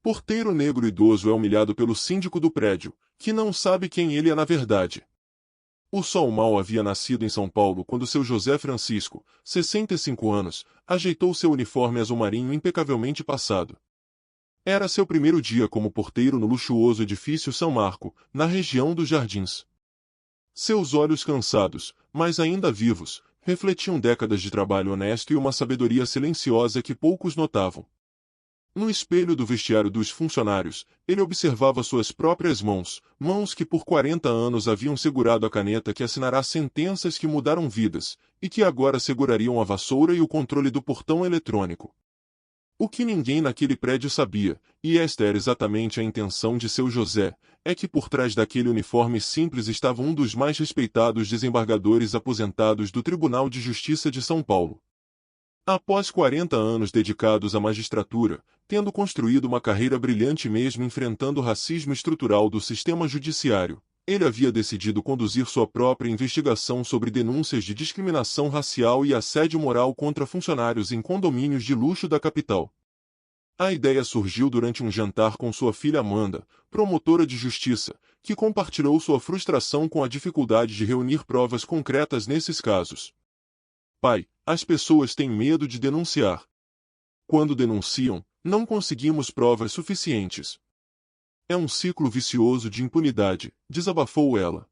Porteiro negro idoso é humilhado pelo síndico do prédio, que não sabe quem ele é na verdade. O Sol Mal havia nascido em São Paulo quando seu José Francisco, 65 anos, ajeitou seu uniforme azul marinho impecavelmente passado. Era seu primeiro dia como porteiro no luxuoso edifício São Marco, na região dos Jardins. Seus olhos cansados, mas ainda vivos, refletiam décadas de trabalho honesto e uma sabedoria silenciosa que poucos notavam. No espelho do vestiário dos funcionários, ele observava suas próprias mãos, mãos que por 40 anos haviam segurado a caneta que assinará sentenças que mudaram vidas, e que agora segurariam a vassoura e o controle do portão eletrônico. O que ninguém naquele prédio sabia, e esta era exatamente a intenção de seu José, é que por trás daquele uniforme simples estava um dos mais respeitados desembargadores aposentados do Tribunal de Justiça de São Paulo. Após 40 anos dedicados à magistratura, tendo construído uma carreira brilhante mesmo enfrentando o racismo estrutural do sistema judiciário, ele havia decidido conduzir sua própria investigação sobre denúncias de discriminação racial e assédio moral contra funcionários em condomínios de luxo da capital. A ideia surgiu durante um jantar com sua filha Amanda, promotora de justiça, que compartilhou sua frustração com a dificuldade de reunir provas concretas nesses casos. Pai, as pessoas têm medo de denunciar. Quando denunciam, não conseguimos provas suficientes. É um ciclo vicioso de impunidade, desabafou ela.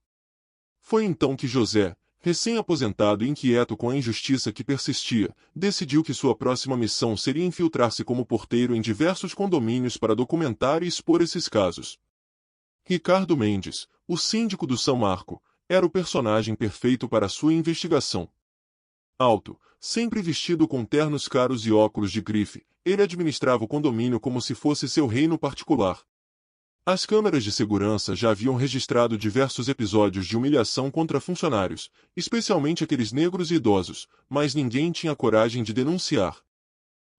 Foi então que José, recém-aposentado e inquieto com a injustiça que persistia, decidiu que sua próxima missão seria infiltrar-se como porteiro em diversos condomínios para documentar e expor esses casos. Ricardo Mendes, o síndico do São Marco, era o personagem perfeito para sua investigação. Alto, sempre vestido com ternos caros e óculos de grife, ele administrava o condomínio como se fosse seu reino particular. As câmeras de segurança já haviam registrado diversos episódios de humilhação contra funcionários, especialmente aqueles negros e idosos, mas ninguém tinha coragem de denunciar.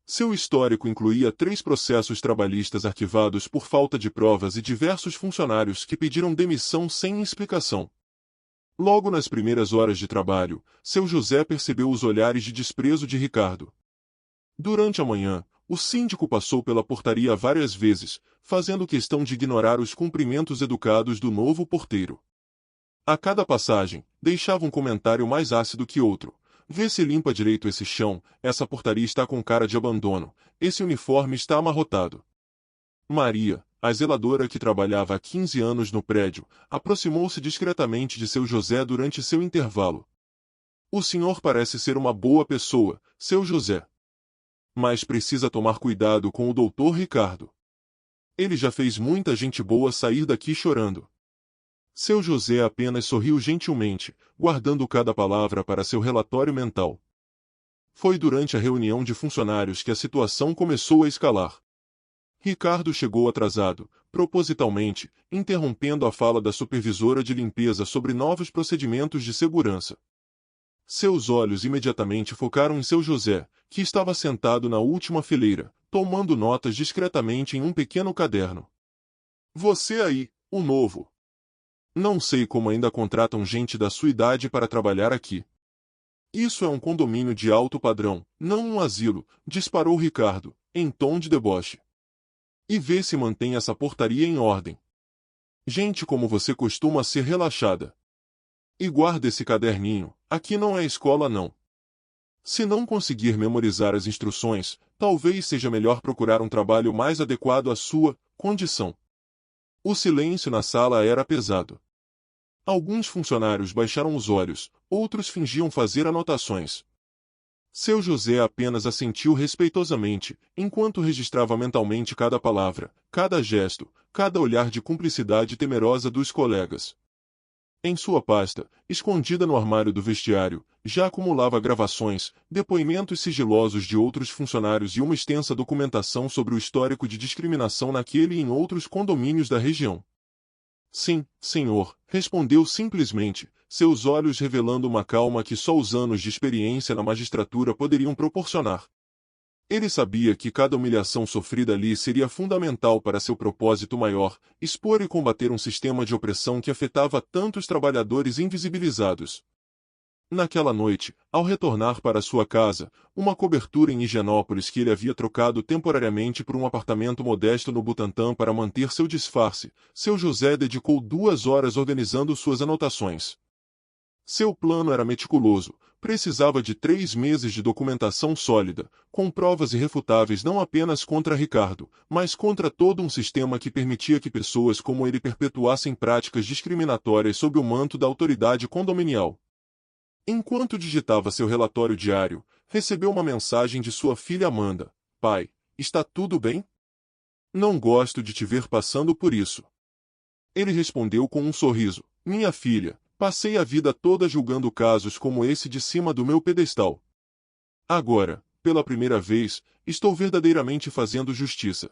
Seu histórico incluía 3 processos trabalhistas arquivados por falta de provas e diversos funcionários que pediram demissão sem explicação. Logo nas primeiras horas de trabalho, seu José percebeu os olhares de desprezo de Ricardo. Durante a manhã, o síndico passou pela portaria várias vezes, fazendo questão de ignorar os cumprimentos educados do novo porteiro. A cada passagem, deixava um comentário mais ácido que outro. Vê se limpa direito esse chão, essa portaria está com cara de abandono, esse uniforme está amarrotado. Maria, a zeladora que trabalhava há 15 anos no prédio, aproximou-se discretamente de seu José durante seu intervalo. O senhor parece ser uma boa pessoa, seu José. Mas precisa tomar cuidado com o doutor Ricardo. Ele já fez muita gente boa sair daqui chorando. Seu José apenas sorriu gentilmente, guardando cada palavra para seu relatório mental. Foi durante a reunião de funcionários que a situação começou a escalar. Ricardo chegou atrasado, propositalmente, interrompendo a fala da supervisora de limpeza sobre novos procedimentos de segurança. Seus olhos imediatamente focaram em seu José, que estava sentado na última fileira, tomando notas discretamente em um pequeno caderno. Você aí, o novo. Não sei como ainda contratam gente da sua idade para trabalhar aqui. Isso é um condomínio de alto padrão, não um asilo, disparou Ricardo, em tom de deboche. E vê se mantém essa portaria em ordem. Gente como você costuma ser relaxada. E guarda esse caderninho, aqui não é escola não. Se não conseguir memorizar as instruções, talvez seja melhor procurar um trabalho mais adequado à sua condição. O silêncio na sala era pesado. Alguns funcionários baixaram os olhos, outros fingiam fazer anotações. Seu José apenas assentiu respeitosamente, enquanto registrava mentalmente cada palavra, cada gesto, cada olhar de cumplicidade temerosa dos colegas. Em sua pasta, escondida no armário do vestiário, já acumulava gravações, depoimentos sigilosos de outros funcionários e uma extensa documentação sobre o histórico de discriminação naquele e em outros condomínios da região. Sim, senhor, respondeu simplesmente, seus olhos revelando uma calma que só os anos de experiência na magistratura poderiam proporcionar. Ele sabia que cada humilhação sofrida ali seria fundamental para seu propósito maior, expor e combater um sistema de opressão que afetava tantos trabalhadores invisibilizados. Naquela noite, ao retornar para sua casa, uma cobertura em Higienópolis que ele havia trocado temporariamente por um apartamento modesto no Butantã para manter seu disfarce, seu José dedicou 2 horas organizando suas anotações. Seu plano era meticuloso, precisava de 3 meses de documentação sólida, com provas irrefutáveis não apenas contra Ricardo, mas contra todo um sistema que permitia que pessoas como ele perpetuassem práticas discriminatórias sob o manto da autoridade condominial. Enquanto digitava seu relatório diário, recebeu uma mensagem de sua filha Amanda. Pai, está tudo bem? Não gosto de te ver passando por isso. Ele respondeu com um sorriso. Minha filha, passei a vida toda julgando casos como esse de cima do meu pedestal. Agora, pela primeira vez, estou verdadeiramente fazendo justiça.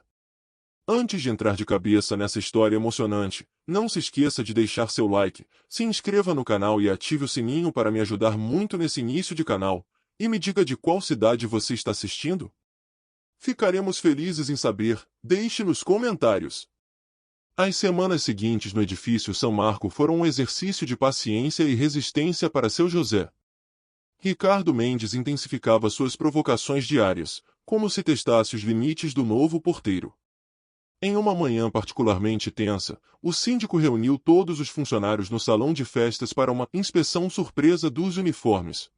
Antes de entrar de cabeça nessa história emocionante, não se esqueça de deixar seu like, se inscreva no canal e ative o sininho para me ajudar muito nesse início de canal, e me diga de qual cidade você está assistindo. Ficaremos felizes em saber, deixe nos comentários. As semanas seguintes no edifício São Marco foram um exercício de paciência e resistência para seu José. Ricardo Mendes intensificava suas provocações diárias, como se testasse os limites do novo porteiro. Em uma manhã particularmente tensa, o síndico reuniu todos os funcionários no salão de festas para uma inspeção surpresa dos uniformes.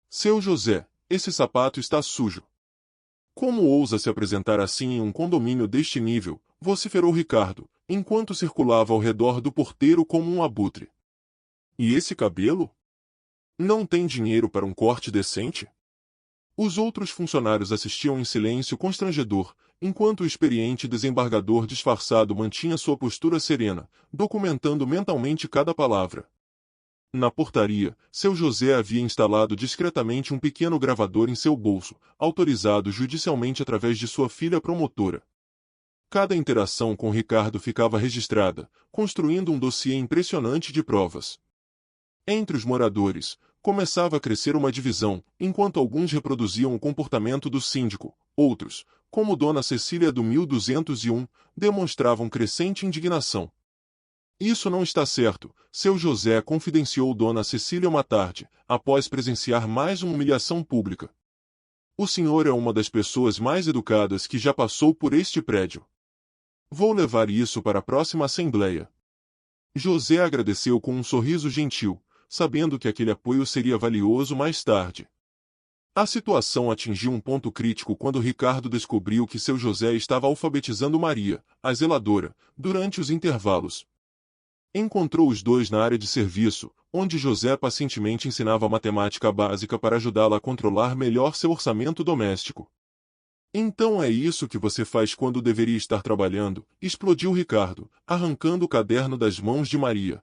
Seu José, esse sapato está sujo. Como ousa se apresentar assim em um condomínio deste nível? Vociferou Ricardo, enquanto circulava ao redor do porteiro como um abutre. E esse cabelo? Não tem dinheiro para um corte decente? Os outros funcionários assistiam em silêncio constrangedor, enquanto o experiente desembargador disfarçado mantinha sua postura serena, documentando mentalmente cada palavra. Na portaria, seu José havia instalado discretamente um pequeno gravador em seu bolso, autorizado judicialmente através de sua filha promotora. Cada interação com Ricardo ficava registrada, construindo um dossiê impressionante de provas. Entre os moradores, começava a crescer uma divisão, enquanto alguns reproduziam o comportamento do síndico, outros, como Dona Cecília do 1201, demonstravam crescente indignação. Isso não está certo, seu José confidenciou Dona Cecília uma tarde, após presenciar mais uma humilhação pública. O senhor é uma das pessoas mais educadas que já passou por este prédio. Vou levar isso para a próxima assembleia. José agradeceu com um sorriso gentil, sabendo que aquele apoio seria valioso mais tarde. A situação atingiu um ponto crítico quando Ricardo descobriu que seu José estava alfabetizando Maria, a zeladora, durante os intervalos. Encontrou os dois na área de serviço, onde José pacientemente ensinava matemática básica para ajudá-la a controlar melhor seu orçamento doméstico. Então é isso que você faz quando deveria estar trabalhando, explodiu Ricardo, arrancando o caderno das mãos de Maria.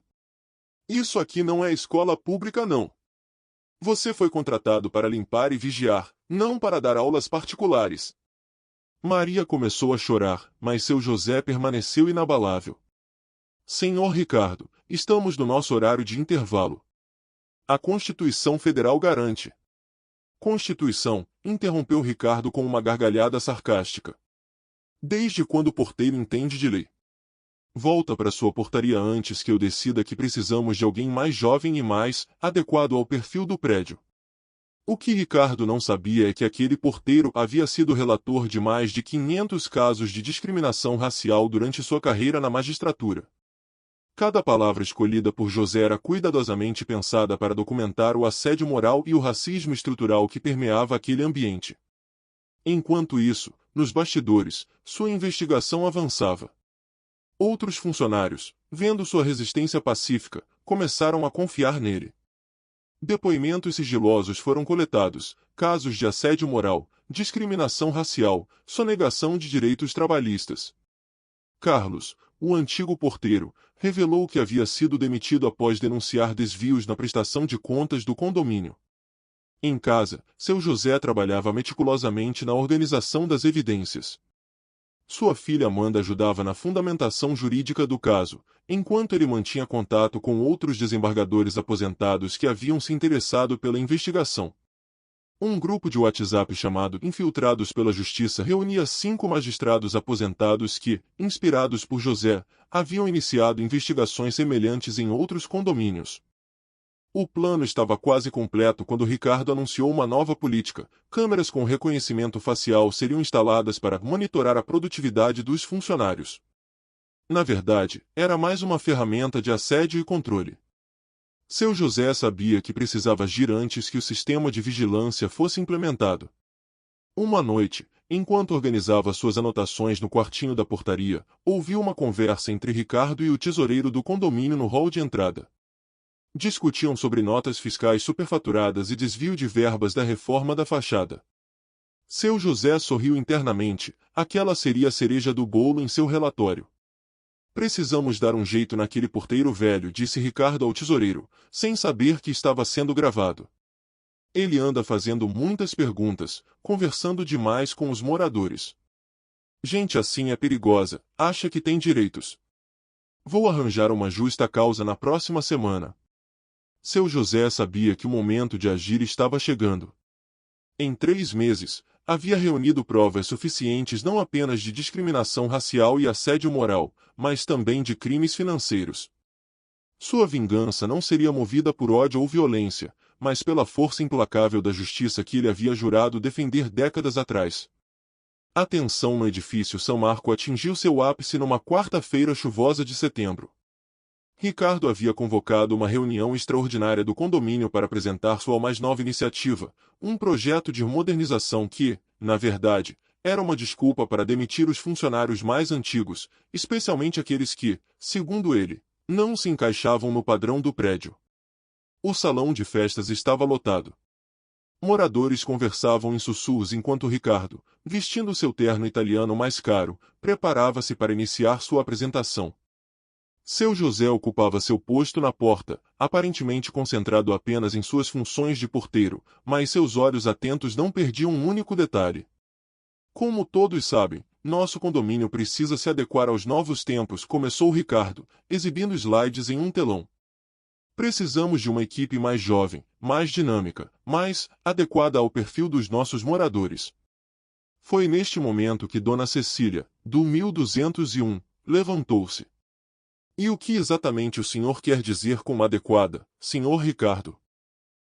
Isso aqui não é escola pública não. Você foi contratado para limpar e vigiar, não para dar aulas particulares. Maria começou a chorar, mas seu José permaneceu inabalável. Senhor Ricardo, estamos no nosso horário de intervalo. A Constituição Federal garante. Constituição, interrompeu Ricardo com uma gargalhada sarcástica. Desde quando o porteiro entende de lei? Volta para sua portaria antes que eu decida que precisamos de alguém mais jovem e mais adequado ao perfil do prédio. O que Ricardo não sabia é que aquele porteiro havia sido relator de mais de 500 casos de discriminação racial durante sua carreira na magistratura. Cada palavra escolhida por José era cuidadosamente pensada para documentar o assédio moral e o racismo estrutural que permeava aquele ambiente. Enquanto isso, nos bastidores, sua investigação avançava. Outros funcionários, vendo sua resistência pacífica, começaram a confiar nele. Depoimentos sigilosos foram coletados, casos de assédio moral, discriminação racial, sonegação de direitos trabalhistas. Carlos, o antigo porteiro, revelou que havia sido demitido após denunciar desvios na prestação de contas do condomínio. Em casa, seu José trabalhava meticulosamente na organização das evidências. Sua filha Amanda ajudava na fundamentação jurídica do caso, enquanto ele mantinha contato com outros desembargadores aposentados que haviam se interessado pela investigação. Um grupo de WhatsApp chamado Infiltrados pela Justiça reunia 5 magistrados aposentados que, inspirados por José, haviam iniciado investigações semelhantes em outros condomínios. O plano estava quase completo quando Ricardo anunciou uma nova política. Câmeras com reconhecimento facial seriam instaladas para monitorar a produtividade dos funcionários. Na verdade, era mais uma ferramenta de assédio e controle. Seu José sabia que precisava agir antes que o sistema de vigilância fosse implementado. Uma noite, enquanto organizava suas anotações no quartinho da portaria, ouviu uma conversa entre Ricardo e o tesoureiro do condomínio no hall de entrada. Discutiam sobre notas fiscais superfaturadas e desvio de verbas da reforma da fachada. Seu José sorriu internamente, aquela seria a cereja do bolo em seu relatório. Precisamos dar um jeito naquele porteiro velho, disse Ricardo ao tesoureiro, sem saber que estava sendo gravado. Ele anda fazendo muitas perguntas, conversando demais com os moradores. Gente assim é perigosa, acha que tem direitos. Vou arranjar uma justa causa na próxima semana. Seu José sabia que o momento de agir estava chegando. Em 3 meses, havia reunido provas suficientes não apenas de discriminação racial e assédio moral, mas também de crimes financeiros. Sua vingança não seria movida por ódio ou violência, mas pela força implacável da justiça que ele havia jurado defender décadas atrás. A tensão no edifício São Marco atingiu seu ápice numa quarta-feira chuvosa de setembro. Ricardo havia convocado uma reunião extraordinária do condomínio para apresentar sua mais nova iniciativa, um projeto de modernização que, na verdade, era uma desculpa para demitir os funcionários mais antigos, especialmente aqueles que, segundo ele, não se encaixavam no padrão do prédio. O salão de festas estava lotado. Moradores conversavam em sussurros enquanto Ricardo, vestindo seu terno italiano mais caro, preparava-se para iniciar sua apresentação. Seu José ocupava seu posto na porta, aparentemente concentrado apenas em suas funções de porteiro, mas seus olhos atentos não perdiam um único detalhe. Como todos sabem, nosso condomínio precisa se adequar aos novos tempos, começou Ricardo, exibindo slides em um telão. Precisamos de uma equipe mais jovem, mais dinâmica, mais adequada ao perfil dos nossos moradores. Foi neste momento que Dona Cecília, do 1201, levantou-se. E o que exatamente o senhor quer dizer com adequada, senhor Ricardo?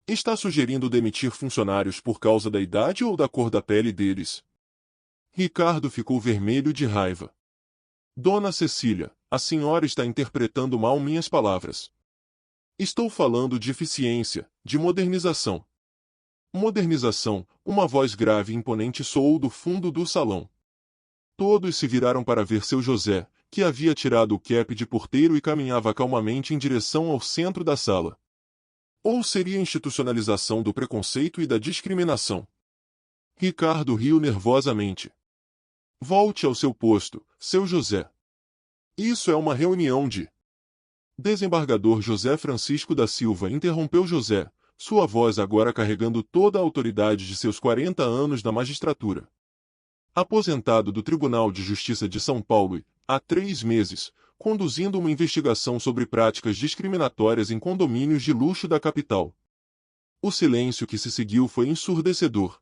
Está sugerindo demitir funcionários por causa da idade ou da cor da pele deles? Ricardo ficou vermelho de raiva. Dona Cecília, a senhora está interpretando mal minhas palavras. Estou falando de eficiência, de modernização. Modernização, uma voz grave e imponente soou do fundo do salão. Todos se viraram para ver seu José, que havia tirado o cap de porteiro e caminhava calmamente em direção ao centro da sala. Ou seria a institucionalização do preconceito e da discriminação? Ricardo riu nervosamente. Volte ao seu posto, seu José. Isso é uma reunião de... Desembargador José Francisco da Silva interrompeu José, sua voz agora carregando toda a autoridade de seus 40 anos na magistratura. Aposentado do Tribunal de Justiça de São Paulo e, há 3 meses, conduzindo uma investigação sobre práticas discriminatórias em condomínios de luxo da capital. O silêncio que se seguiu foi ensurdecedor.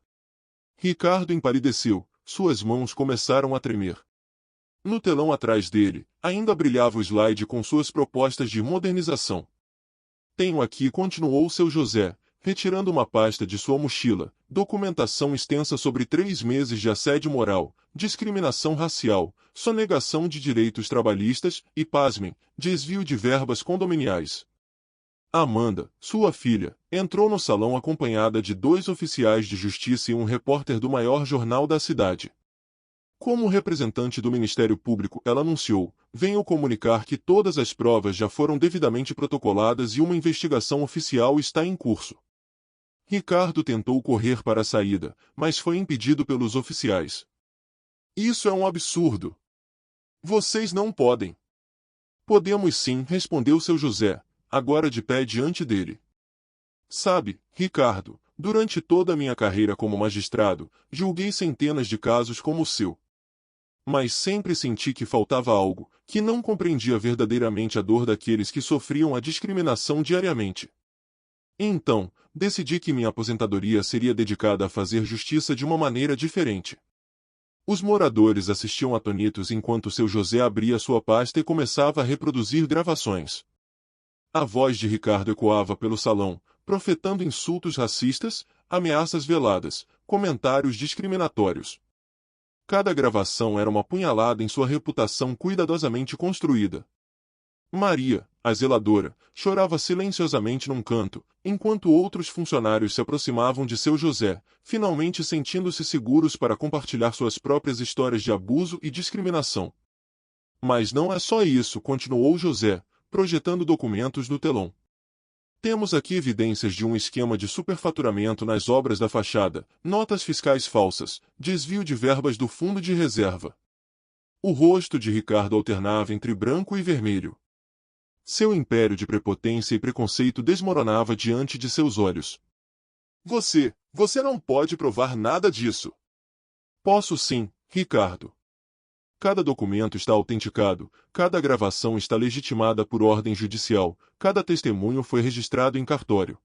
Ricardo empalideceu, suas mãos começaram a tremer. No telão atrás dele, ainda brilhava o slide com suas propostas de modernização. Tenho aqui, continuou seu José, retirando uma pasta de sua mochila, documentação extensa sobre 3 meses de assédio moral, discriminação racial, sonegação de direitos trabalhistas e, pasmem, desvio de verbas condominiais. Amanda, sua filha, entrou no salão acompanhada de 2 oficiais de justiça e um repórter do maior jornal da cidade. Como representante do Ministério Público, ela anunciou: venho comunicar que todas as provas já foram devidamente protocoladas e uma investigação oficial está em curso. Ricardo tentou correr para a saída, mas foi impedido pelos oficiais. Isso é um absurdo. Vocês não podem. Podemos sim, respondeu seu José, agora de pé diante dele. Sabe, Ricardo, durante toda a minha carreira como magistrado, julguei centenas de casos como o seu. Mas sempre senti que faltava algo, que não compreendia verdadeiramente a dor daqueles que sofriam a discriminação diariamente. Então, decidi que minha aposentadoria seria dedicada a fazer justiça de uma maneira diferente. Os moradores assistiam atonitos enquanto seu José abria sua pasta e começava a reproduzir gravações. A voz de Ricardo ecoava pelo salão, profetando insultos racistas, ameaças veladas, comentários discriminatórios. Cada gravação era uma punhalada em sua reputação cuidadosamente construída. Maria, a zeladora, chorava silenciosamente num canto, enquanto outros funcionários se aproximavam de seu José, finalmente sentindo-se seguros para compartilhar suas próprias histórias de abuso e discriminação. Mas não é só isso, continuou José, projetando documentos no telão. Temos aqui evidências de um esquema de superfaturamento nas obras da fachada, notas fiscais falsas, desvio de verbas do fundo de reserva. O rosto de Ricardo alternava entre branco e vermelho. Seu império de prepotência e preconceito desmoronava diante de seus olhos. Você não pode provar nada disso. Posso sim, Ricardo. Cada documento está autenticado, cada gravação está legitimada por ordem judicial, cada testemunho foi registrado em cartório.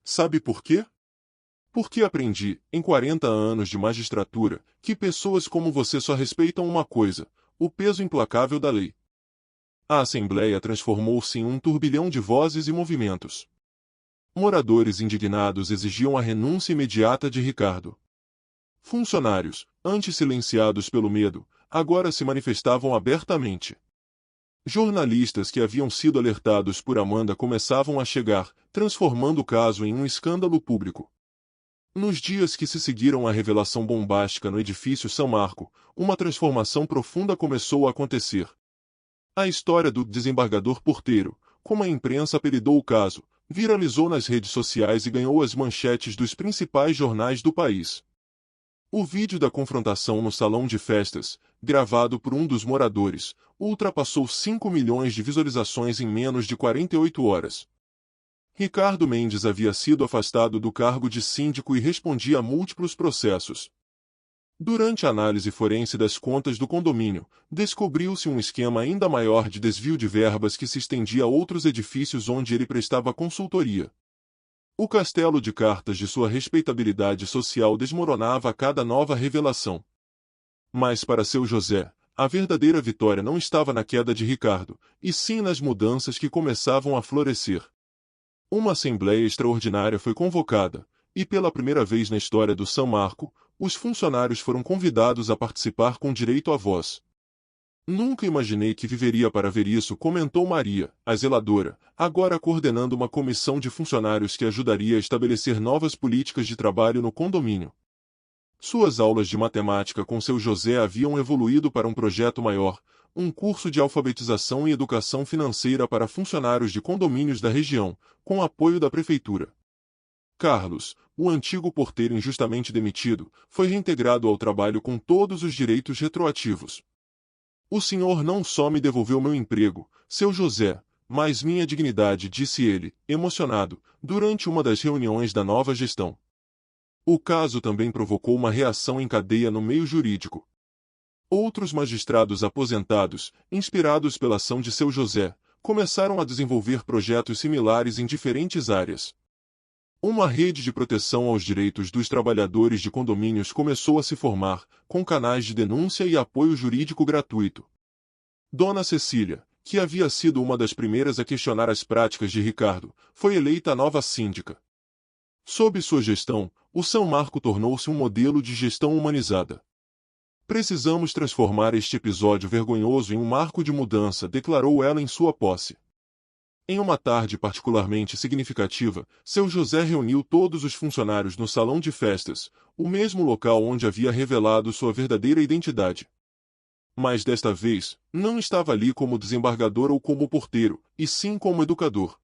Sabe por quê? Porque aprendi, em 40 anos de magistratura, que pessoas como você só respeitam uma coisa: o peso implacável da lei. A Assembleia transformou-se em um turbilhão de vozes e movimentos. Moradores indignados exigiam a renúncia imediata de Ricardo. Funcionários, antes silenciados pelo medo, agora se manifestavam abertamente. Jornalistas que haviam sido alertados por Amanda começavam a chegar, transformando o caso em um escândalo público. Nos dias que se seguiram à revelação bombástica no edifício São Marco, uma transformação profunda começou a acontecer. A história do desembargador Porteiro, como a imprensa apelidou o caso, viralizou nas redes sociais e ganhou as manchetes dos principais jornais do país. O vídeo da confrontação no salão de festas, gravado por um dos moradores, ultrapassou 5 milhões de visualizações em menos de 48 horas. Ricardo Mendes havia sido afastado do cargo de síndico e respondia a múltiplos processos. Durante a análise forense das contas do condomínio, descobriu-se um esquema ainda maior de desvio de verbas que se estendia a outros edifícios onde ele prestava consultoria. O castelo de cartas de sua respeitabilidade social desmoronava a cada nova revelação. Mas para seu José, a verdadeira vitória não estava na queda de Ricardo, e sim nas mudanças que começavam a florescer. Uma assembleia extraordinária foi convocada, e pela primeira vez na história do São Marco, os funcionários foram convidados a participar com direito à voz. Nunca imaginei que viveria para ver isso, comentou Maria, a zeladora, agora coordenando uma comissão de funcionários que ajudaria a estabelecer novas políticas de trabalho no condomínio. Suas aulas de matemática com seu José haviam evoluído para um projeto maior, um curso de alfabetização e educação financeira para funcionários de condomínios da região, com apoio da prefeitura. Carlos, o antigo porteiro injustamente demitido, foi reintegrado ao trabalho com todos os direitos retroativos. O senhor não só me devolveu meu emprego, seu José, mas minha dignidade, disse ele, emocionado, durante uma das reuniões da nova gestão. O caso também provocou uma reação em cadeia no meio jurídico. Outros magistrados aposentados, inspirados pela ação de seu José, começaram a desenvolver projetos similares em diferentes áreas. Uma rede de proteção aos direitos dos trabalhadores de condomínios começou a se formar, com canais de denúncia e apoio jurídico gratuito. Dona Cecília, que havia sido uma das primeiras a questionar as práticas de Ricardo, foi eleita a nova síndica. Sob sua gestão, o São Marco tornou-se um modelo de gestão humanizada. Precisamos transformar este episódio vergonhoso em um marco de mudança, declarou ela em sua posse. Em uma tarde particularmente significativa, seu José reuniu todos os funcionários no salão de festas, o mesmo local onde havia revelado sua verdadeira identidade. Mas desta vez, não estava ali como desembargador ou como porteiro, e sim como educador.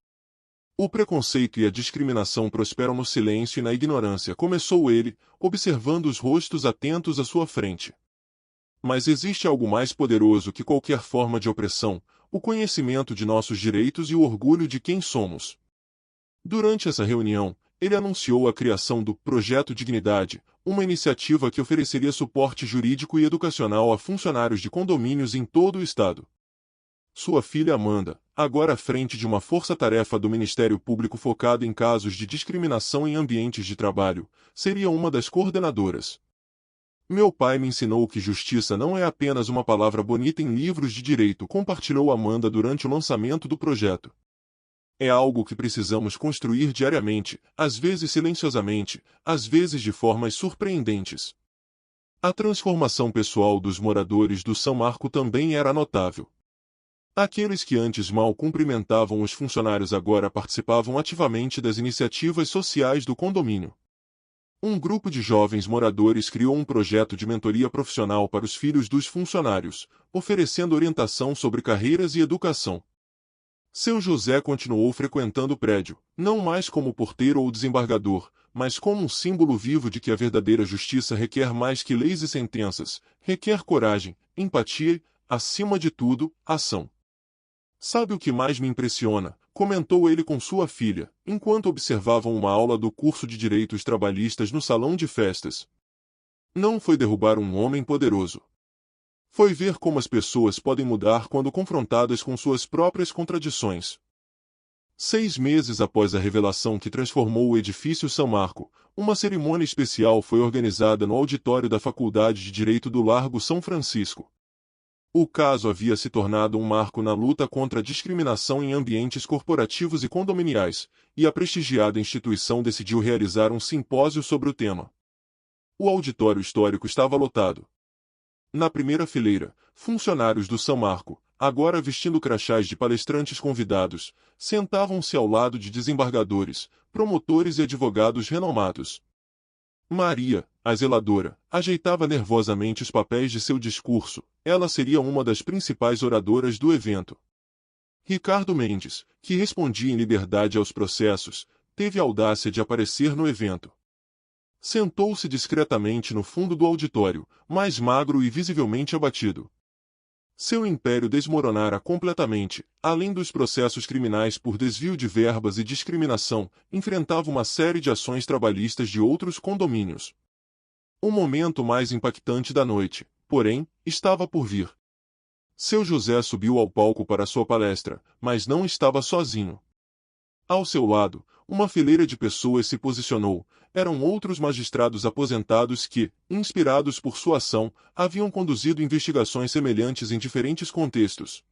O preconceito e a discriminação prosperam no silêncio e na ignorância, começou ele, observando os rostos atentos à sua frente. Mas existe algo mais poderoso que qualquer forma de opressão: o conhecimento de nossos direitos e o orgulho de quem somos. Durante essa reunião, ele anunciou a criação do Projeto Dignidade, uma iniciativa que ofereceria suporte jurídico e educacional a funcionários de condomínios em todo o estado. Sua filha Amanda, agora à frente de uma força-tarefa do Ministério Público focado em casos de discriminação em ambientes de trabalho, seria uma das coordenadoras. Meu pai me ensinou que justiça não é apenas uma palavra bonita em livros de direito, compartilhou Amanda durante o lançamento do projeto. É algo que precisamos construir diariamente, às vezes silenciosamente, às vezes de formas surpreendentes. A transformação pessoal dos moradores do São Marco também era notável. Aqueles que antes mal cumprimentavam os funcionários agora participavam ativamente das iniciativas sociais do condomínio. Um grupo de jovens moradores criou um projeto de mentoria profissional para os filhos dos funcionários, oferecendo orientação sobre carreiras e educação. Seu José continuou frequentando o prédio, não mais como porteiro ou desembargador, mas como um símbolo vivo de que a verdadeira justiça requer mais que leis e sentenças, requer coragem, empatia e, acima de tudo, ação. Sabe o que mais me impressiona? Comentou ele com sua filha, enquanto observavam uma aula do curso de Direitos Trabalhistas no salão de festas. Não foi derrubar um homem poderoso. Foi ver como as pessoas podem mudar quando confrontadas com suas próprias contradições. 6 meses após a revelação que transformou o edifício São Marco, uma cerimônia especial foi organizada no auditório da Faculdade de Direito do Largo São Francisco. O caso havia se tornado um marco na luta contra a discriminação em ambientes corporativos e condominiais, e a prestigiada instituição decidiu realizar um simpósio sobre o tema. O auditório histórico estava lotado. Na primeira fileira, funcionários do São Marco, agora vestindo crachás de palestrantes convidados, sentavam-se ao lado de desembargadores, promotores e advogados renomados. Maria, a zeladora, ajeitava nervosamente os papéis de seu discurso. Ela seria uma das principais oradoras do evento. Ricardo Mendes, que respondia em liberdade aos processos, teve a audácia de aparecer no evento. Sentou-se discretamente no fundo do auditório, mais magro e visivelmente abatido. Seu império desmoronara completamente, além dos processos criminais por desvio de verbas e discriminação, enfrentava uma série de ações trabalhistas de outros condomínios. O momento mais impactante da noite, porém, estava por vir. Seu José subiu ao palco para sua palestra, mas não estava sozinho. Ao seu lado, uma fileira de pessoas se posicionou. Eram outros magistrados aposentados que, inspirados por sua ação, haviam conduzido investigações semelhantes em diferentes contextos.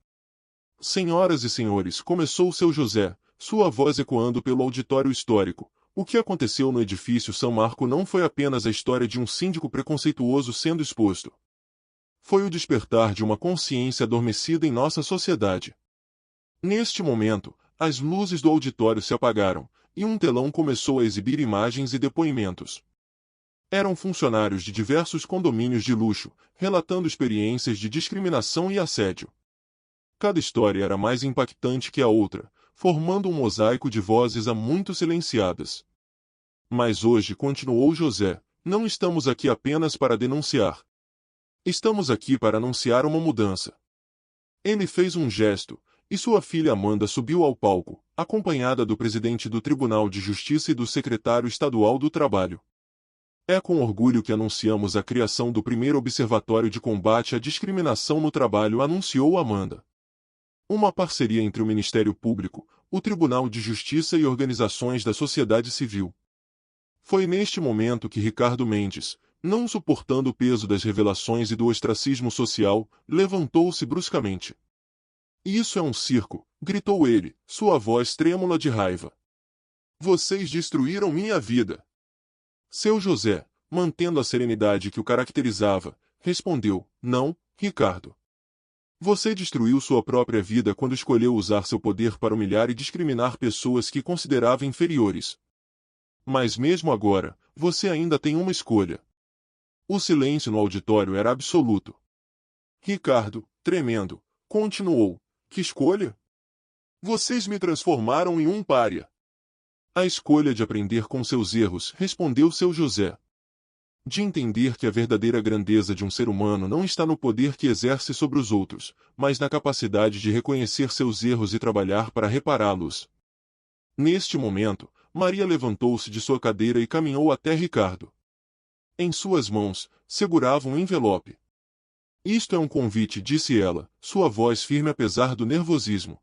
Senhoras e senhores, começou seu José, sua voz ecoando pelo auditório histórico. O que aconteceu no edifício São Marco não foi apenas a história de um síndico preconceituoso sendo exposto. Foi o despertar de uma consciência adormecida em nossa sociedade. Neste momento, as luzes do auditório se apagaram, e um telão começou a exibir imagens e depoimentos. Eram funcionários de diversos condomínios de luxo, relatando experiências de discriminação e assédio. Cada história era mais impactante que a outra, formando um mosaico de vozes há muito silenciadas. Mas hoje, continuou José, não estamos aqui apenas para denunciar. Estamos aqui para anunciar uma mudança. Ele fez um gesto, e sua filha Amanda subiu ao palco, acompanhada do presidente do Tribunal de Justiça e do secretário estadual do Trabalho. É com orgulho que anunciamos a criação do primeiro Observatório de Combate à Discriminação no Trabalho, anunciou Amanda. Uma parceria entre o Ministério Público, o Tribunal de Justiça e organizações da sociedade civil. Foi neste momento que Ricardo Mendes, não suportando o peso das revelações e do ostracismo social, levantou-se bruscamente. Isso é um circo, gritou ele, sua voz trêmula de raiva. Vocês destruíram minha vida. Seu José, mantendo a serenidade que o caracterizava, respondeu, não, Ricardo. Você destruiu sua própria vida quando escolheu usar seu poder para humilhar e discriminar pessoas que considerava inferiores. Mas mesmo agora, você ainda tem uma escolha. O silêncio no auditório era absoluto. Ricardo, tremendo, continuou. Que escolha? Vocês me transformaram em um pária. A escolha de aprender com seus erros, respondeu seu José. De entender que a verdadeira grandeza de um ser humano não está no poder que exerce sobre os outros, mas na capacidade de reconhecer seus erros e trabalhar para repará-los. Neste momento, Maria levantou-se de sua cadeira e caminhou até Ricardo. Em suas mãos, segurava um envelope. Isto é um convite, disse ela, sua voz firme apesar do nervosismo.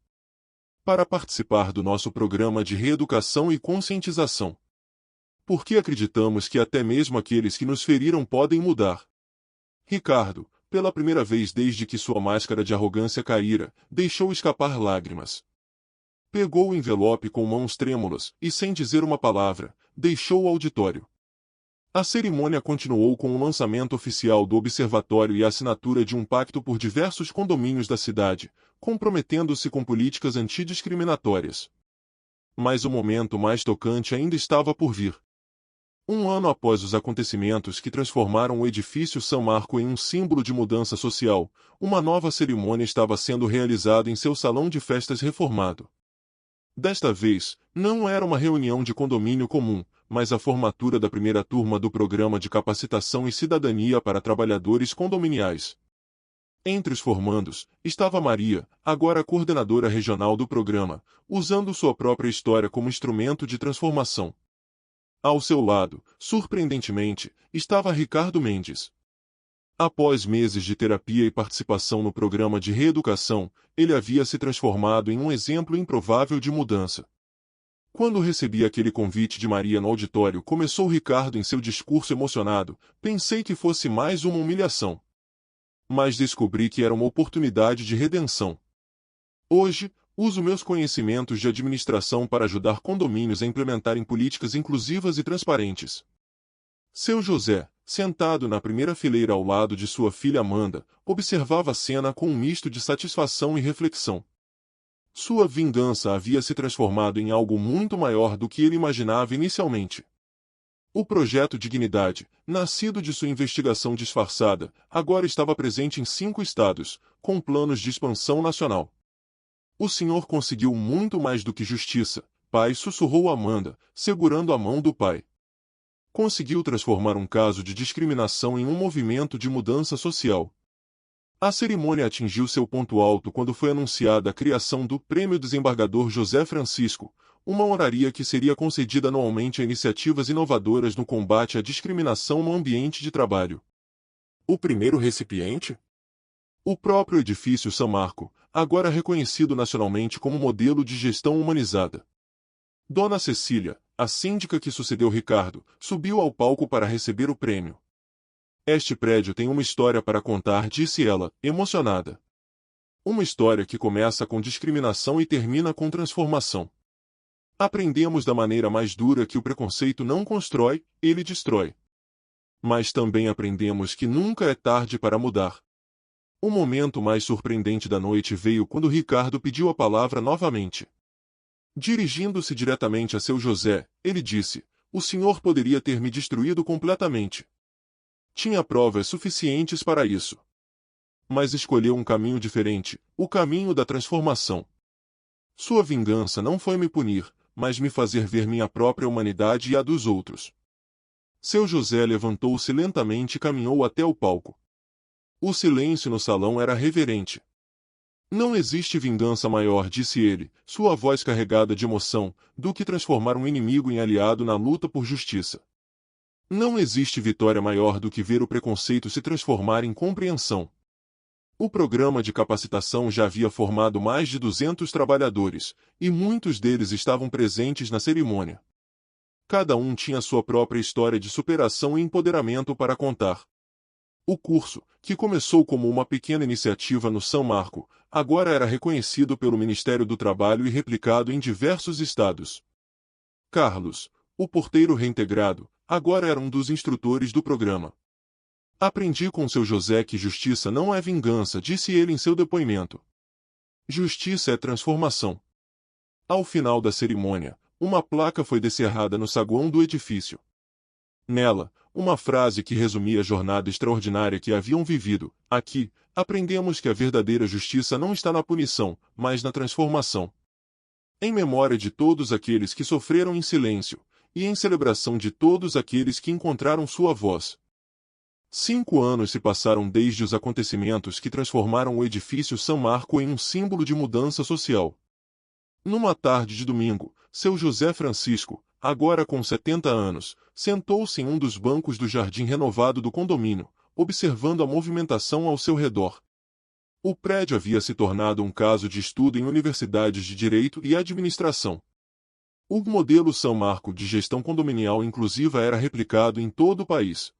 Para participar do nosso programa de reeducação e conscientização. Porque acreditamos que até mesmo aqueles que nos feriram podem mudar. Ricardo, pela primeira vez desde que sua máscara de arrogância caíra, deixou escapar lágrimas. Pegou o envelope com mãos trêmulas e, sem dizer uma palavra, deixou o auditório. A cerimônia continuou com o lançamento oficial do observatório e a assinatura de um pacto por diversos condomínios da cidade, comprometendo-se com políticas antidiscriminatórias. Mas o momento mais tocante ainda estava por vir. Um ano após os acontecimentos que transformaram o edifício São Marco em um símbolo de mudança social, uma nova cerimônia estava sendo realizada em seu salão de festas reformado. Desta vez, não era uma reunião de condomínio comum, mas a formatura da primeira turma do Programa de Capacitação e Cidadania para Trabalhadores Condominiais. Entre os formandos, estava Maria, agora coordenadora regional do programa, usando sua própria história como instrumento de transformação. Ao seu lado, surpreendentemente, estava Ricardo Mendes. Após meses de terapia e participação no programa de reeducação, ele havia se transformado em um exemplo improvável de mudança. Quando recebi aquele convite de Maria no auditório, começou Ricardo em seu discurso emocionado, pensei que fosse mais uma humilhação. Mas descobri que era uma oportunidade de redenção. Hoje, uso meus conhecimentos de administração para ajudar condomínios a implementarem políticas inclusivas e transparentes. Seu José, sentado na primeira fileira ao lado de sua filha Amanda, observava a cena com um misto de satisfação e reflexão. Sua vingança havia se transformado em algo muito maior do que ele imaginava inicialmente. O projeto Dignidade, nascido de sua investigação disfarçada, agora estava presente em 5 estados, com planos de expansão nacional. O senhor conseguiu muito mais do que justiça, pai, sussurrou Amanda, segurando a mão do pai. Conseguiu transformar um caso de discriminação em um movimento de mudança social. A cerimônia atingiu seu ponto alto quando foi anunciada a criação do Prêmio Desembargador José Francisco, uma honraria que seria concedida anualmente a iniciativas inovadoras no combate à discriminação no ambiente de trabalho. O primeiro recipiente? O próprio edifício São Marco, agora reconhecido nacionalmente como modelo de gestão humanizada. Dona Cecília, a síndica que sucedeu Ricardo, subiu ao palco para receber o prêmio. Este prédio tem uma história para contar, disse ela, emocionada. Uma história que começa com discriminação e termina com transformação. Aprendemos da maneira mais dura que o preconceito não constrói, ele destrói. Mas também aprendemos que nunca é tarde para mudar. O momento mais surpreendente da noite veio quando Ricardo pediu a palavra novamente. Dirigindo-se diretamente a seu José, ele disse: "O senhor poderia ter me destruído completamente. Tinha provas suficientes para isso. Mas escolheu um caminho diferente, o caminho da transformação. Sua vingança não foi me punir, mas me fazer ver minha própria humanidade e a dos outros." Seu José levantou-se lentamente e caminhou até o palco. O silêncio no salão era reverente. "Não existe vingança maior", disse ele, sua voz carregada de emoção, "do que transformar um inimigo em aliado na luta por justiça. Não existe vitória maior do que ver o preconceito se transformar em compreensão." O programa de capacitação já havia formado mais de 200 trabalhadores, e muitos deles estavam presentes na cerimônia. Cada um tinha sua própria história de superação e empoderamento para contar. O curso, que começou como uma pequena iniciativa no São Marco, agora era reconhecido pelo Ministério do Trabalho e replicado em diversos estados. Carlos, o porteiro reintegrado, agora era um dos instrutores do programa. "Aprendi com seu José que justiça não é vingança", disse ele em seu depoimento. "Justiça é transformação." Ao final da cerimônia, uma placa foi descerrada no saguão do edifício. Nela, uma frase que resumia a jornada extraordinária que haviam vivido: "Aqui, aprendemos que a verdadeira justiça não está na punição, mas na transformação." Em memória de todos aqueles que sofreram em silêncio, e em celebração de todos aqueles que encontraram sua voz. 5 anos se passaram desde os acontecimentos que transformaram o edifício São Marco em um símbolo de mudança social. Numa tarde de domingo, seu José Francisco, agora com 70 anos, sentou-se em um dos bancos do jardim renovado do condomínio, observando a movimentação ao seu redor. O prédio havia se tornado um caso de estudo em universidades de direito e administração. O modelo São Marco de gestão condominial inclusiva era replicado em todo o país.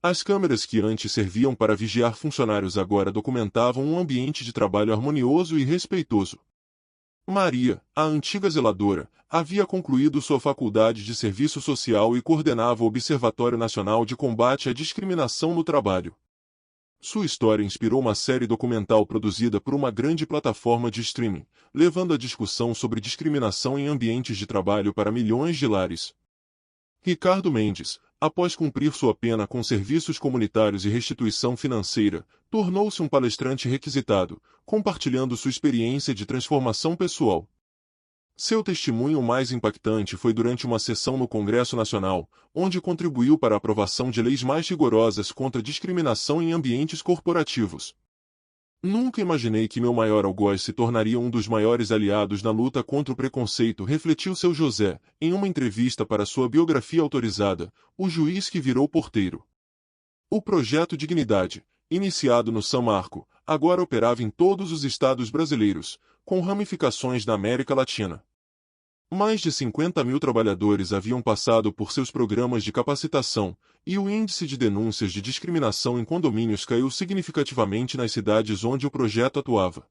As câmeras que antes serviam para vigiar funcionários agora documentavam um ambiente de trabalho harmonioso e respeitoso. Maria, a antiga zeladora, havia concluído sua faculdade de serviço social e coordenava o Observatório Nacional de Combate à Discriminação no Trabalho. Sua história inspirou uma série documental produzida por uma grande plataforma de streaming, levando a discussão sobre discriminação em ambientes de trabalho para milhões de lares. Ricardo Mendes, após cumprir sua pena com serviços comunitários e restituição financeira, tornou-se um palestrante requisitado, compartilhando sua experiência de transformação pessoal. Seu testemunho mais impactante foi durante uma sessão no Congresso Nacional, onde contribuiu para a aprovação de leis mais rigorosas contra a discriminação em ambientes corporativos. Nunca imaginei que meu maior algoz se tornaria um dos maiores aliados na luta contra o preconceito, refletiu seu José, em uma entrevista para sua biografia autorizada, O Juiz que Virou Porteiro. O projeto Dignidade, iniciado no São Marco, agora operava em todos os estados brasileiros, com ramificações na América Latina. Mais de 50 mil trabalhadores haviam passado por seus programas de capacitação, e o índice de denúncias de discriminação em condomínios caiu significativamente nas cidades onde o projeto atuava.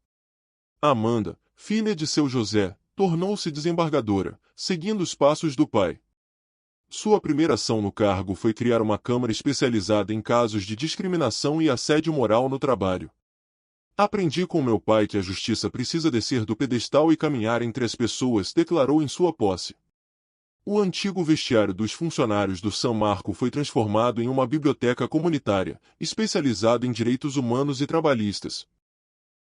Amanda, filha de seu José, tornou-se desembargadora, seguindo os passos do pai. Sua primeira ação no cargo foi criar uma câmara especializada em casos de discriminação e assédio moral no trabalho. Aprendi com meu pai que a justiça precisa descer do pedestal e caminhar entre as pessoas, declarou em sua posse. O antigo vestiário dos funcionários do São Marco foi transformado em uma biblioteca comunitária, especializada em direitos humanos e trabalhistas.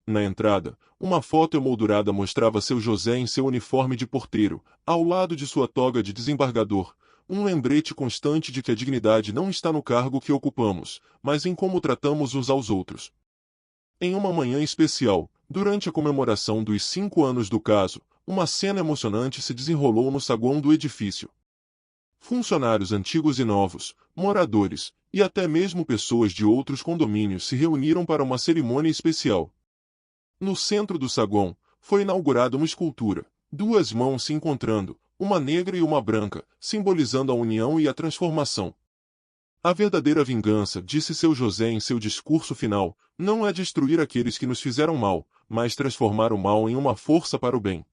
Na entrada, uma foto emoldurada mostrava seu José em seu uniforme de porteiro, ao lado de sua toga de desembargador, um lembrete constante de que a dignidade não está no cargo que ocupamos, mas em como tratamos uns aos outros. Em uma manhã especial, durante a comemoração dos 5 anos do caso, uma cena emocionante se desenrolou no saguão do edifício. Funcionários antigos e novos, moradores, e até mesmo pessoas de outros condomínios se reuniram para uma cerimônia especial. No centro do saguão, foi inaugurada uma escultura, duas mãos se encontrando, uma negra e uma branca, simbolizando a união e a transformação. A verdadeira vingança, disse seu José em seu discurso final, não é destruir aqueles que nos fizeram mal, mas transformar o mal em uma força para o bem.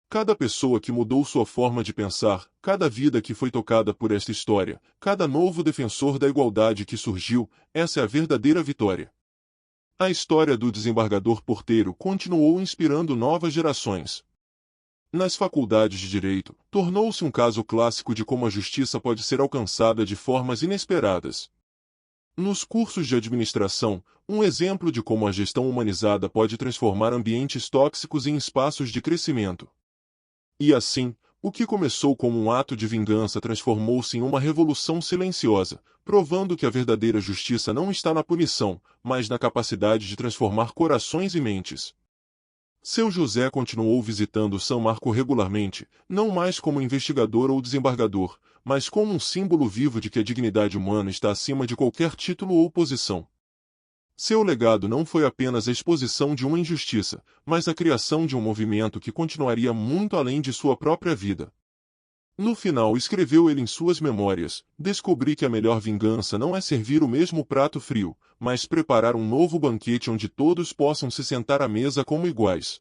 Cada pessoa que mudou sua forma de pensar, cada vida que foi tocada por esta história, cada novo defensor da igualdade que surgiu, essa é a verdadeira vitória. A história do desembargador porteiro continuou inspirando novas gerações. Nas faculdades de Direito, tornou-se um caso clássico de como a justiça pode ser alcançada de formas inesperadas. Nos cursos de administração, um exemplo de como a gestão humanizada pode transformar ambientes tóxicos em espaços de crescimento. E assim, o que começou como um ato de vingança transformou-se em uma revolução silenciosa, provando que a verdadeira justiça não está na punição, mas na capacidade de transformar corações e mentes. Seu José continuou visitando São Marco regularmente, não mais como investigador ou desembargador, mas como um símbolo vivo de que a dignidade humana está acima de qualquer título ou posição. Seu legado não foi apenas a exposição de uma injustiça, mas a criação de um movimento que continuaria muito além de sua própria vida. No final, escreveu ele em suas memórias, descobri que a melhor vingança não é servir o mesmo prato frio, mas preparar um novo banquete onde todos possam se sentar à mesa como iguais.